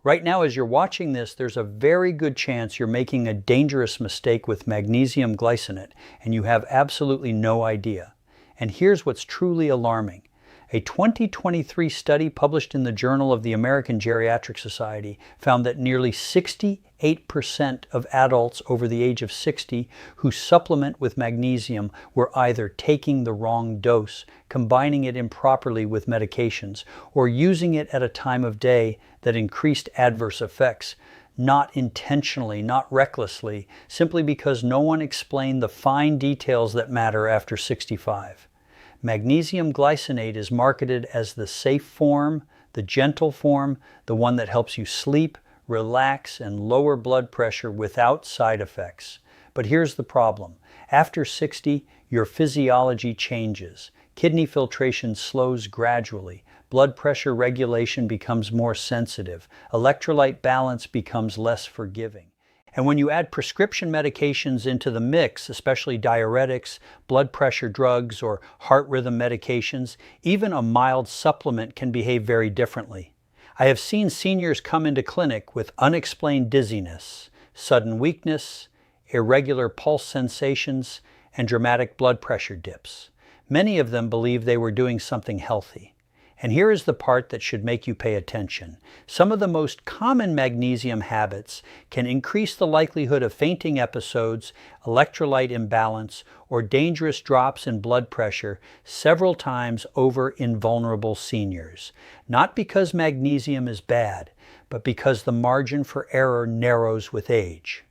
Right now, as you're watching this, there's a very good chance you're making a dangerous mistake with magnesium glycinate, and you have absolutely no idea. And here's what's truly alarming. A 2023 study published in the Journal of the American Geriatric Society found that nearly 68% of adults over the age of 60 who supplement with magnesium were either taking the wrong dose, combining it improperly with medications, or using it at a time of day that increased adverse effects, not intentionally, not recklessly, simply because no one explained the fine details that matter after 65. Magnesium glycinate is marketed as the safe form, the gentle form, the one that helps you sleep, relax, and lower blood pressure without side effects. But here's the problem. After 60, your physiology changes. Kidney filtration slows gradually. Blood pressure regulation becomes more sensitive. Electrolyte balance becomes less forgiving. And when you add prescription medications into the mix, especially diuretics, blood pressure drugs, or heart rhythm medications, even a mild supplement can behave very differently. I have seen seniors come into clinic with unexplained dizziness, sudden weakness, irregular pulse sensations, and dramatic blood pressure dips. Many of them believe they were doing something healthy. And here is the part that should make you pay attention. Some of the most common magnesium habits can increase the likelihood of fainting episodes, electrolyte imbalance, or dangerous drops in blood pressure several times over in vulnerable seniors. Not because magnesium is bad, but because the margin for error narrows with age.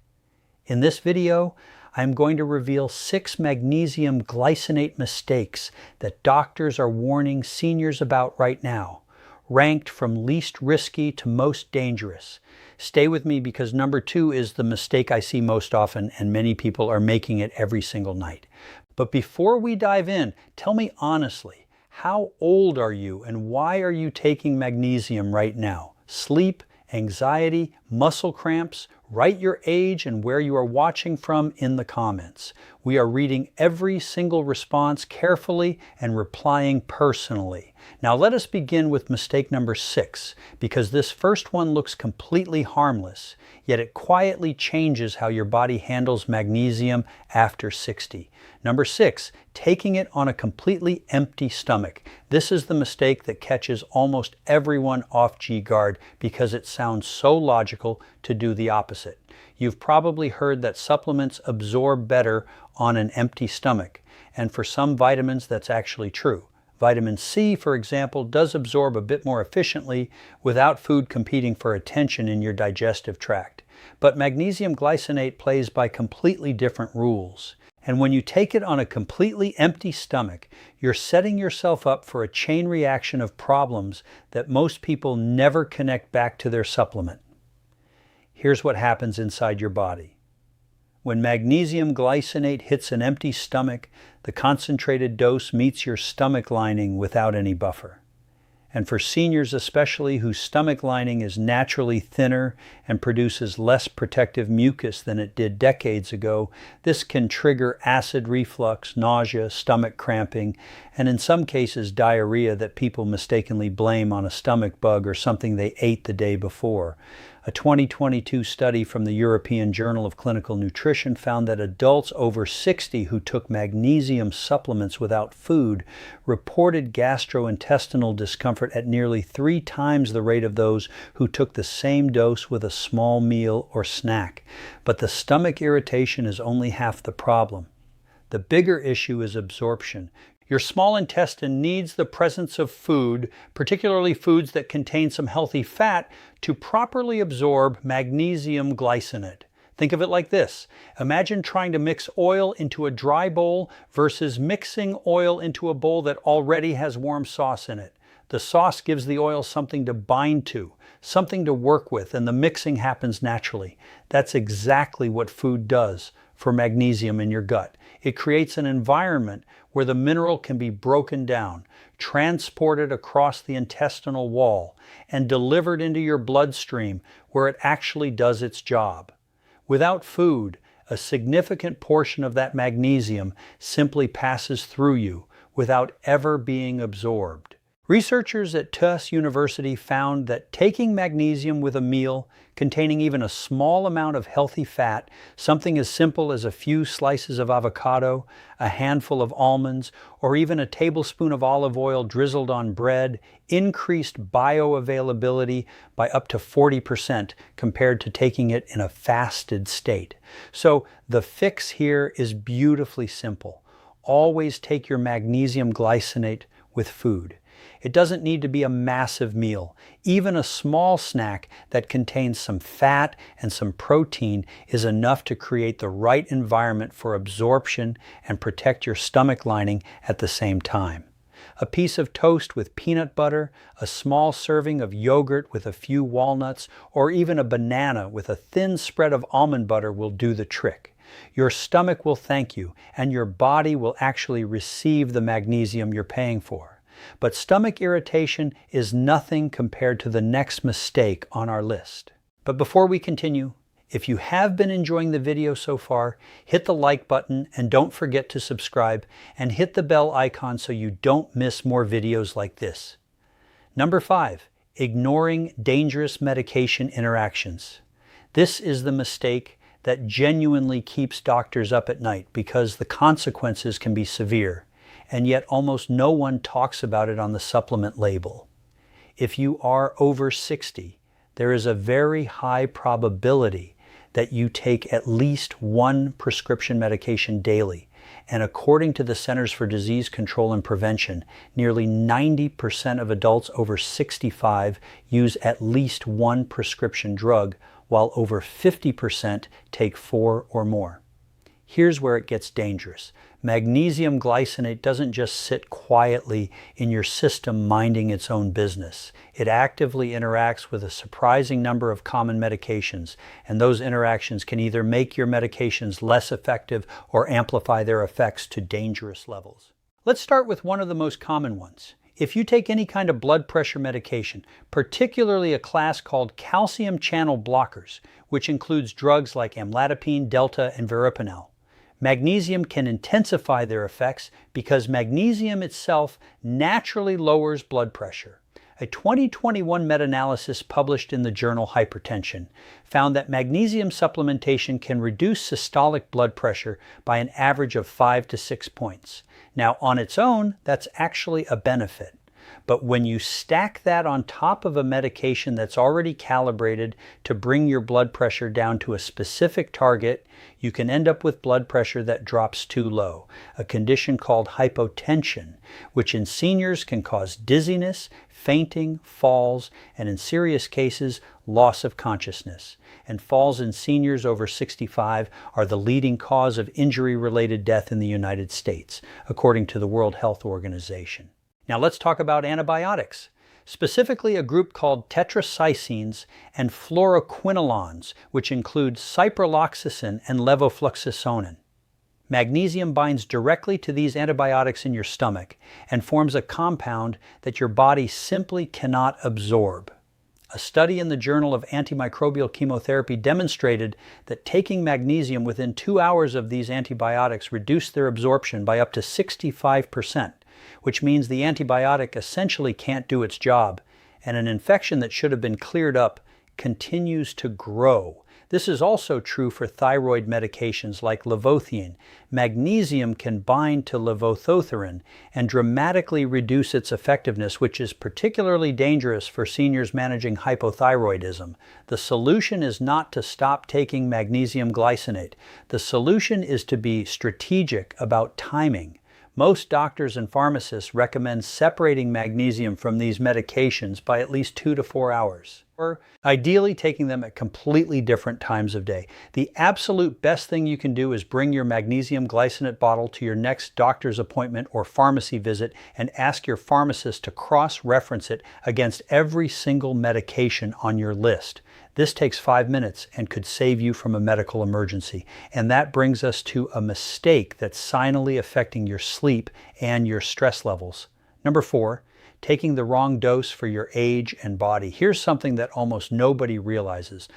In this video, I'm going to reveal 6 magnesium glycinate mistakes that doctors are warning seniors about right now, ranked from least risky to most dangerous. Stay with me because number 2 is the mistake I see most often, and many people are making it every single night. But before we dive in, tell me honestly, how old are you and why are you taking magnesium right now? Sleep, anxiety, muscle cramps? Write your age and where you are watching from in the comments. We are reading every single response carefully and replying personally. Now let us begin with mistake number 6, because this first one looks completely harmless, yet it quietly changes how your body handles magnesium after 60. Number 6, taking it on a completely empty stomach. This is the mistake that catches almost everyone off guard because it sounds so logical to do the opposite. You've probably heard that supplements absorb better on an empty stomach, and for some vitamins that's actually true. Vitamin C, for example, does absorb a bit more efficiently without food competing for attention in your digestive tract. But magnesium glycinate plays by completely different rules. And when you take it on a completely empty stomach, you're setting yourself up for a chain reaction of problems that most people never connect back to their supplement. Here's what happens inside your body. When magnesium glycinate hits an empty stomach, the concentrated dose meets your stomach lining without any buffer. And for seniors especially, whose stomach lining is naturally thinner and produces less protective mucus than it did decades ago, this can trigger acid reflux, nausea, stomach cramping, and in some cases diarrhea that people mistakenly blame on a stomach bug or something they ate the day before. A 2022 study from the European Journal of Clinical Nutrition found that adults over 60 who took magnesium supplements without food reported gastrointestinal discomfort at nearly 3 times the rate of those who took the same dose with a small meal or snack. But the stomach irritation is only half the problem. The bigger issue is absorption. Your small intestine needs the presence of food, particularly foods that contain some healthy fat, to properly absorb magnesium glycinate. Think of it like this. Imagine trying to mix oil into a dry bowl versus mixing oil into a bowl that already has warm sauce in it. The sauce gives the oil something to bind to, something to work with, and the mixing happens naturally. That's exactly what food does for magnesium in your gut. It creates an environment where the mineral can be broken down, transported across the intestinal wall, and delivered into your bloodstream where it actually does its job. Without food, a significant portion of that magnesium simply passes through you without ever being absorbed. Researchers at Tufts University found that taking magnesium with a meal containing even a small amount of healthy fat, something as simple as a few slices of avocado, a handful of almonds, or even a tablespoon of olive oil drizzled on bread, increased bioavailability by up to 40% compared to taking it in a fasted state. So the fix here is beautifully simple. Always take your magnesium glycinate with food. It doesn't need to be a massive meal. Even a small snack that contains some fat and some protein is enough to create the right environment for absorption and protect your stomach lining at the same time. A piece of toast with peanut butter, a small serving of yogurt with a few walnuts, or even a banana with a thin spread of almond butter will do the trick. Your stomach will thank you, and your body will actually receive the magnesium you're paying for. But stomach irritation is nothing compared to the next mistake on our list. But before we continue, if you have been enjoying the video so far, hit the like button and don't forget to subscribe and hit the bell icon so you don't miss more videos like this. Number 5, ignoring dangerous medication interactions. This is the mistake that genuinely keeps doctors up at night because the consequences can be severe. And yet almost no one talks about it on the supplement label. If you are over 60, there is a very high probability that you take at least one prescription medication daily. And according to the Centers for Disease Control and Prevention, nearly 90% of adults over 65 use at least one prescription drug, while over 50% take 4 or more. Here's where it gets dangerous. Magnesium glycinate doesn't just sit quietly in your system minding its own business. It actively interacts with a surprising number of common medications, and those interactions can either make your medications less effective or amplify their effects to dangerous levels. Let's start with one of the most common ones. If you take any kind of blood pressure medication, particularly a class called calcium channel blockers, which includes drugs like amlodipine, delta, and verapamil, magnesium can intensify their effects because magnesium itself naturally lowers blood pressure. A 2021 meta-analysis published in the journal Hypertension found that magnesium supplementation can reduce systolic blood pressure by an average of 5 to 6 points. Now, on its own, that's actually a benefit. But when you stack that on top of a medication that's already calibrated to bring your blood pressure down to a specific target, you can end up with blood pressure that drops too low, a condition called hypotension, which in seniors can cause dizziness, fainting, falls, and in serious cases, loss of consciousness. And falls in seniors over 65 are the leading cause of injury-related death in the United States, according to the World Health Organization. Now let's talk about antibiotics, specifically a group called tetracyclines and fluoroquinolones, which include cipraloxicin and levofloxacin. Magnesium binds directly to these antibiotics in your stomach and forms a compound that your body simply cannot absorb. A study in the Journal of Antimicrobial Chemotherapy demonstrated that taking magnesium within 2 hours of these antibiotics reduced their absorption by up to 65%. Which means the antibiotic essentially can't do its job, and an infection that should have been cleared up continues to grow. This is also true for thyroid medications like levothyroxine. Magnesium can bind to levothyroxine and dramatically reduce its effectiveness, which is particularly dangerous for seniors managing hypothyroidism. The solution is not to stop taking magnesium glycinate. The solution is to be strategic about timing. Most doctors and pharmacists recommend separating magnesium from these medications by at least 2 to 4 hours, or ideally taking them at completely different times of day. The absolute best thing you can do is bring your magnesium glycinate bottle to your next doctor's appointment or pharmacy visit and ask your pharmacist to cross-reference it against every single medication on your list. This takes 5 minutes and could save you from a medical emergency. And that brings us to a mistake that's silently affecting your sleep and your stress levels. Number 4, taking the wrong dose for your age and body. Here's something that almost nobody realizes.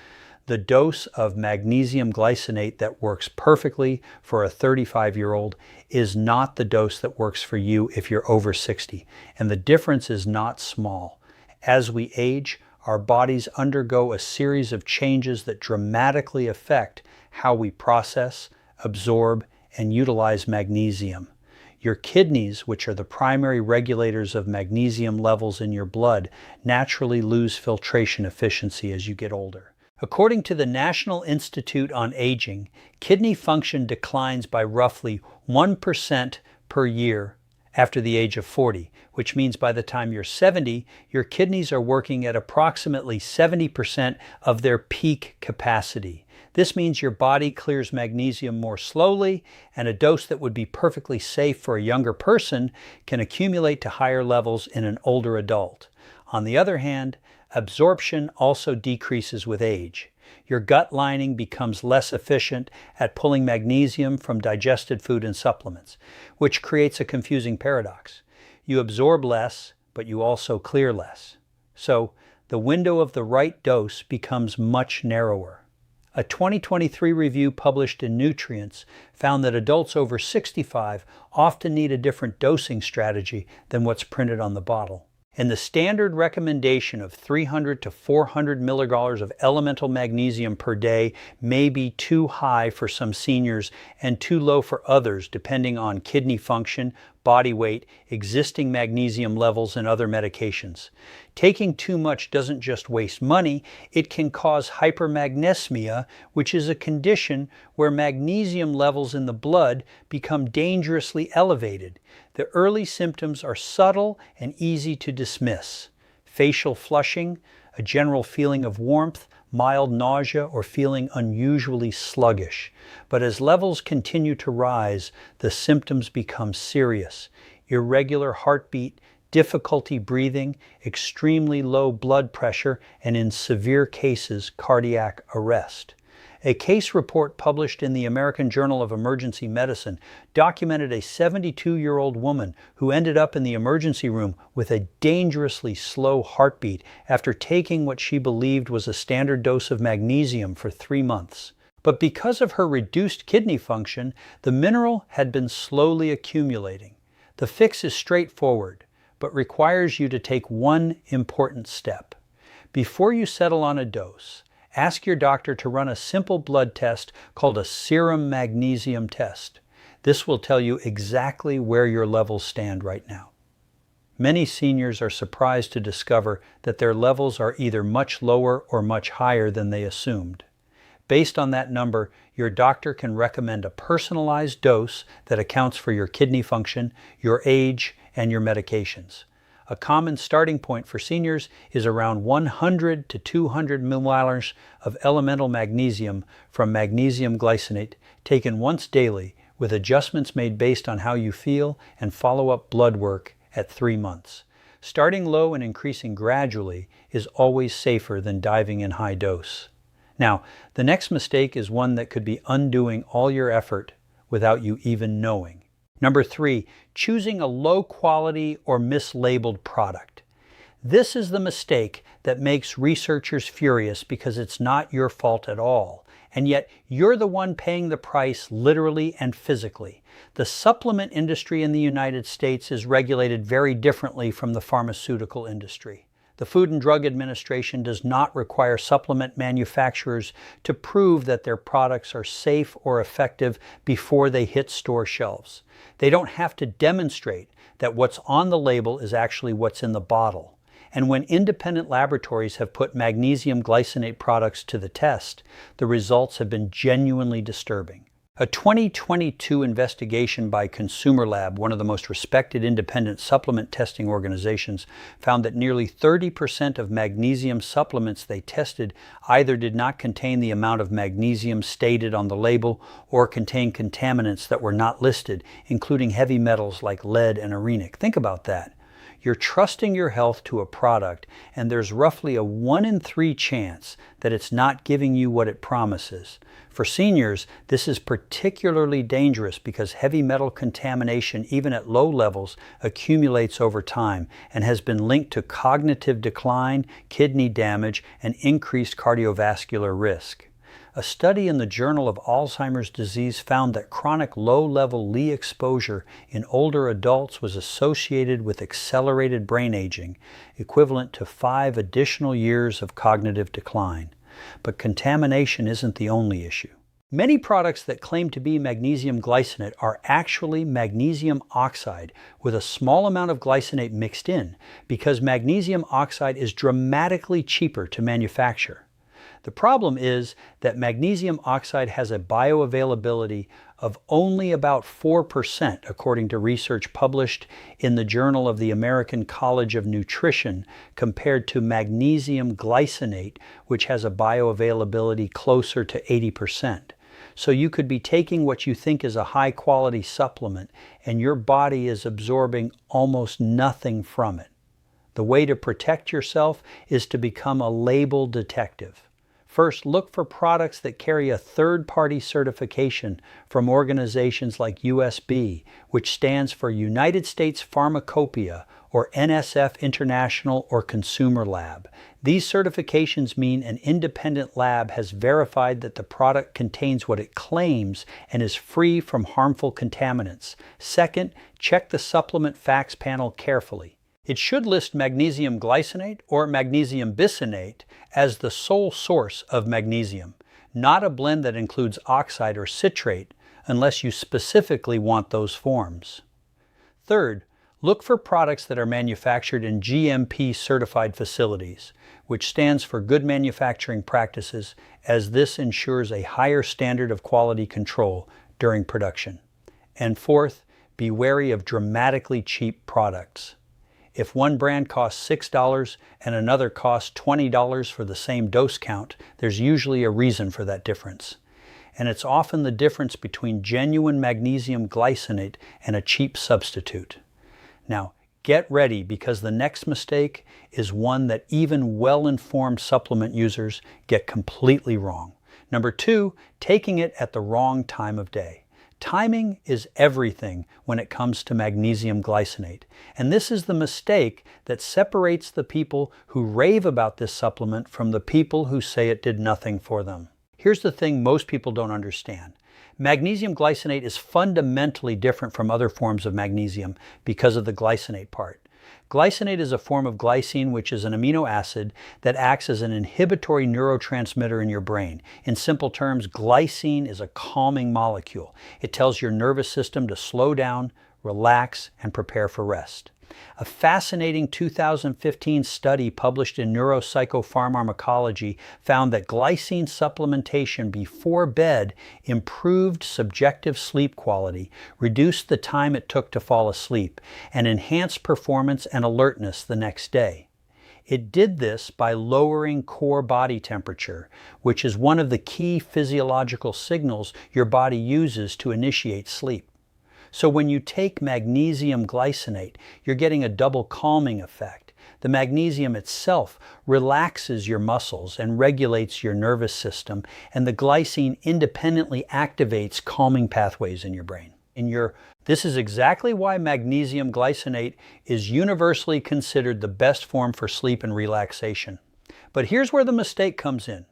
The dose of magnesium glycinate that works perfectly for a 35-year-old is not the dose that works for you if you're over 60. And the difference is not small. As we age, our bodies undergo a series of changes that dramatically affect how we process, absorb, and utilize magnesium. Your kidneys, which are the primary regulators of magnesium levels in your blood, naturally lose filtration efficiency as you get older. According to the National Institute on Aging, kidney function declines by roughly 1% per year after the age of 40, which means by the time you're 70, your kidneys are working at approximately 70% of their peak capacity. This means your body clears magnesium more slowly, and a dose that would be perfectly safe for a younger person can accumulate to higher levels in an older adult. On the other hand, absorption also decreases with age. Your gut lining becomes less efficient at pulling magnesium from digested food and supplements, which creates a confusing paradox. You absorb less, but you also clear less. So, the window of the right dose becomes much narrower. A 2023 review published in Nutrients found that adults over 65 often need a different dosing strategy than what's printed on the bottle. And the standard recommendation of 300 to 400 milligrams of elemental magnesium per day may be too high for some seniors and too low for others, depending on kidney function, body weight, existing magnesium levels, and other medications. Taking too much doesn't just waste money, it can cause hypermagnesemia, which is a condition where magnesium levels in the blood become dangerously elevated. The early symptoms are subtle and easy to dismiss. Facial flushing, a general feeling of warmth, mild nausea, or feeling unusually sluggish. But as levels continue to rise, the symptoms become serious. Irregular heartbeat, difficulty breathing, extremely low blood pressure, and in severe cases, cardiac arrest. A case report published in the American Journal of Emergency Medicine documented a 72-year-old woman who ended up in the emergency room with a dangerously slow heartbeat after taking what she believed was a standard dose of magnesium for 3 months. But because of her reduced kidney function, the mineral had been slowly accumulating. The fix is straightforward, but requires you to take one important step. Before you settle on a dose, ask your doctor to run a simple blood test called a serum magnesium test. This will tell you exactly where your levels stand right now. Many seniors are surprised to discover that their levels are either much lower or much higher than they assumed. Based on that number, your doctor can recommend a personalized dose that accounts for your kidney function, your age, and your medications. A common starting point for seniors is around 100 to 200 milliliters of elemental magnesium from magnesium glycinate taken once daily, with adjustments made based on how you feel and follow-up blood work at 3 months. Starting low and increasing gradually is always safer than diving in high dose. Now, the next mistake is one that could be undoing all your effort without you even knowing. Number 3, choosing a low-quality or mislabeled product. This is the mistake that makes researchers furious because it's not your fault at all, and yet you're the one paying the price literally and physically. The supplement industry in the United States is regulated very differently from the pharmaceutical industry. The Food and Drug Administration does not require supplement manufacturers to prove that their products are safe or effective before they hit store shelves. They don't have to demonstrate that what's on the label is actually what's in the bottle. And when independent laboratories have put magnesium glycinate products to the test, the results have been genuinely disturbing. A 2022 investigation by Consumer Lab, one of the most respected independent supplement testing organizations, found that nearly 30% of magnesium supplements they tested either did not contain the amount of magnesium stated on the label or contain contaminants that were not listed, including heavy metals like lead and arsenic. Think about that. You're trusting your health to a product, and there's roughly a 1 in 3 chance that it's not giving you what it promises. For seniors, this is particularly dangerous because heavy metal contamination, even at low levels, accumulates over time and has been linked to cognitive decline, kidney damage, and increased cardiovascular risk. A study in the Journal of Alzheimer's Disease found that chronic low-level Li exposure in older adults was associated with accelerated brain aging, equivalent to 5 additional years of cognitive decline. But contamination isn't the only issue. Many products that claim to be magnesium glycinate are actually magnesium oxide with a small amount of glycinate mixed in, because magnesium oxide is dramatically cheaper to manufacture. The problem is that magnesium oxide has a bioavailability of only about 4%, according to research published in the Journal of the American College of Nutrition, compared to magnesium glycinate, which has a bioavailability closer to 80%. So you could be taking what you think is a high-quality supplement, and your body is absorbing almost nothing from it. The way to protect yourself is to become a label detective. First, look for products that carry a third-party certification from organizations like USB, which stands for United States Pharmacopoeia, or NSF International or Consumer Lab. These certifications mean an independent lab has verified that the product contains what it claims and is free from harmful contaminants. Second, check the supplement facts panel carefully. It should list magnesium glycinate or magnesium bisonate as the sole source of magnesium, not a blend that includes oxide or citrate unless you specifically want those forms. Third, look for products that are manufactured in GMP certified facilities, which stands for Good Manufacturing Practices, as this ensures a higher standard of quality control during production. And fourth, be wary of dramatically cheap products. If one brand costs $6 and another costs $20 for the same dose count, there's usually a reason for that difference. And it's often the difference between genuine magnesium glycinate and a cheap substitute. Now, get ready, because the next mistake is one that even well-informed supplement users get completely wrong. Number 2, taking it at the wrong time of day. Timing is everything when it comes to magnesium glycinate, and this is the mistake that separates the people who rave about this supplement from the people who say it did nothing for them. Here's the thing most people don't understand. Magnesium glycinate is fundamentally different from other forms of magnesium because of the glycinate part. Glycinate is a form of glycine, which is an amino acid that acts as an inhibitory neurotransmitter in your brain. In simple terms, glycine is a calming molecule. It tells your nervous system to slow down, relax, and prepare for rest. A fascinating 2015 study published in Neuropsychopharmacology found that glycine supplementation before bed improved subjective sleep quality, reduced the time it took to fall asleep, and enhanced performance and alertness the next day. It did this by lowering core body temperature, which is one of the key physiological signals your body uses to initiate sleep. So when you take magnesium glycinate, you're getting a double calming effect. The magnesium itself relaxes your muscles and regulates your nervous system, and the glycine independently activates calming pathways in your brain. This is exactly why magnesium glycinate is universally considered the best form for sleep and relaxation. But here's where the mistake comes in.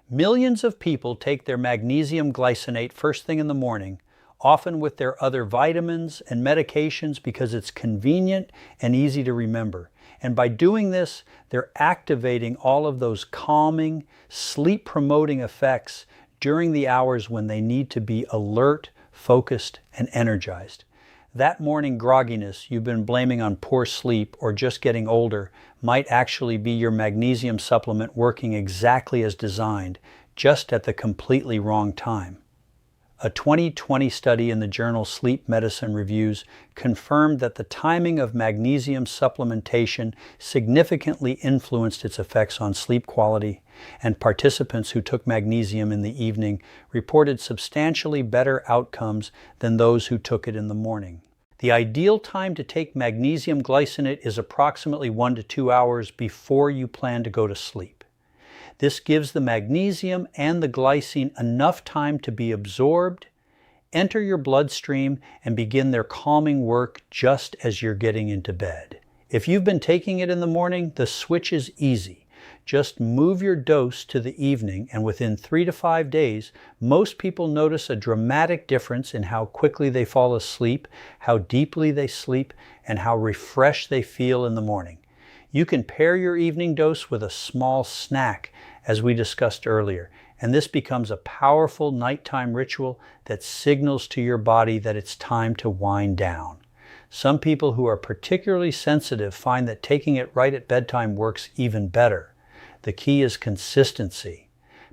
Millions of people take their magnesium glycinate first thing in the morning, often with their other vitamins and medications, because it's convenient and easy to remember. And by doing this, they're activating all of those calming, sleep-promoting effects during the hours when they need to be alert, focused, and energized. That morning grogginess you've been blaming on poor sleep or just getting older might actually be your magnesium supplement working exactly as designed, just at the completely wrong time. A 2020 study in the journal Sleep Medicine Reviews confirmed that the timing of magnesium supplementation significantly influenced its effects on sleep quality, and participants who took magnesium in the evening reported substantially better outcomes than those who took it in the morning. The ideal time to take magnesium glycinate is approximately 1 to 2 hours before you plan to go to sleep. This gives the magnesium and the glycine enough time to be absorbed, enter your bloodstream, and begin their calming work just as you're getting into bed. If you've been taking it in the morning, the switch is easy. Just move your dose to the evening, and within 3 to 5 days, most people notice a dramatic difference in how quickly they fall asleep, how deeply they sleep, and how refreshed they feel in the morning. You can pair your evening dose with a small snack, as we discussed earlier, and this becomes a powerful nighttime ritual that signals to your body that it's time to wind down. Some people who are particularly sensitive find that taking it right at bedtime works even better. The key is consistency.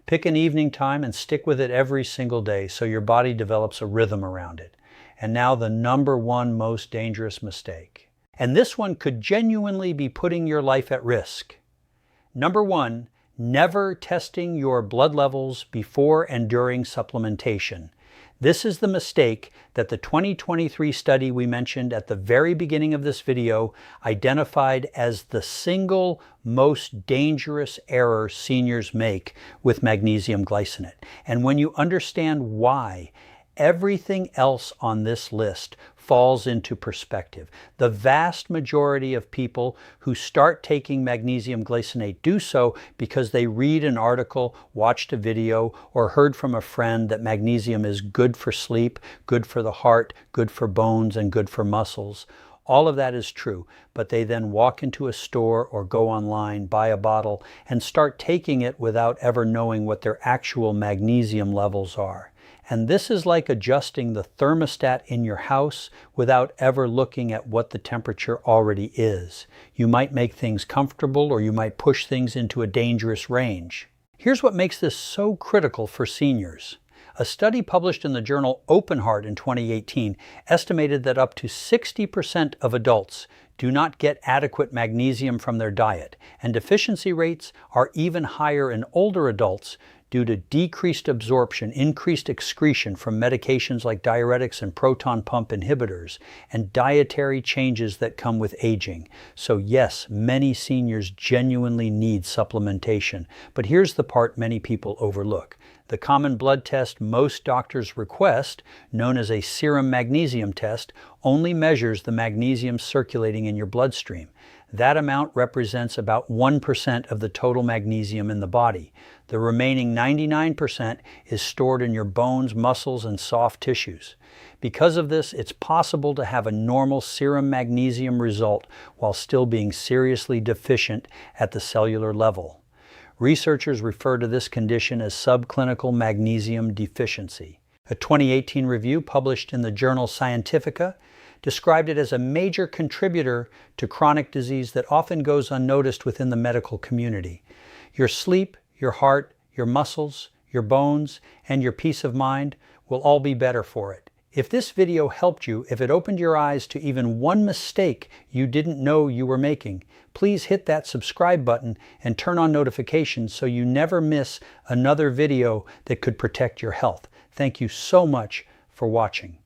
Pick an evening time and stick with it every single day so your body develops a rhythm around it. And now the number one most dangerous mistake. And this one could genuinely be putting your life at risk. Number one, never testing your blood levels before and during supplementation. This is the mistake that the 2023 study we mentioned at the very beginning of this video identified as the single most dangerous error seniors make with magnesium glycinate. And when you understand why, everything else on this list falls into perspective. The vast majority of people who start taking magnesium glycinate do so because they read an article, watched a video, or heard from a friend that magnesium is good for sleep, good for the heart, good for bones, and good for muscles. All of that is true, but they then walk into a store or go online, buy a bottle, and start taking it without ever knowing what their actual magnesium levels are. And this is like adjusting the thermostat in your house without ever looking at what the temperature already is. You might make things comfortable, or you might push things into a dangerous range. Here's what makes this so critical for seniors. A study published in the journal Open Heart in 2018 estimated that up to 60% of adults do not get adequate magnesium from their diet, and deficiency rates are even higher in older adults due to decreased absorption, increased excretion from medications like diuretics and proton pump inhibitors, and dietary changes that come with aging. So yes, many seniors genuinely need supplementation, but here's the part many people overlook. The common blood test most doctors request, known as a serum magnesium test, only measures the magnesium circulating in your bloodstream. That amount represents about 1% of the total magnesium in the body. The remaining 99% is stored in your bones, muscles, and soft tissues. Because of this, it's possible to have a normal serum magnesium result while still being seriously deficient at the cellular level. Researchers refer to this condition as subclinical magnesium deficiency. A 2018 review published in the journal Scientifica described it as a major contributor to chronic disease that often goes unnoticed within the medical community. Your sleep, your heart, your muscles, your bones, and your peace of mind will all be better for it. If this video helped you, if it opened your eyes to even one mistake you didn't know you were making, please hit that subscribe button and turn on notifications so you never miss another video that could protect your health. Thank you so much for watching.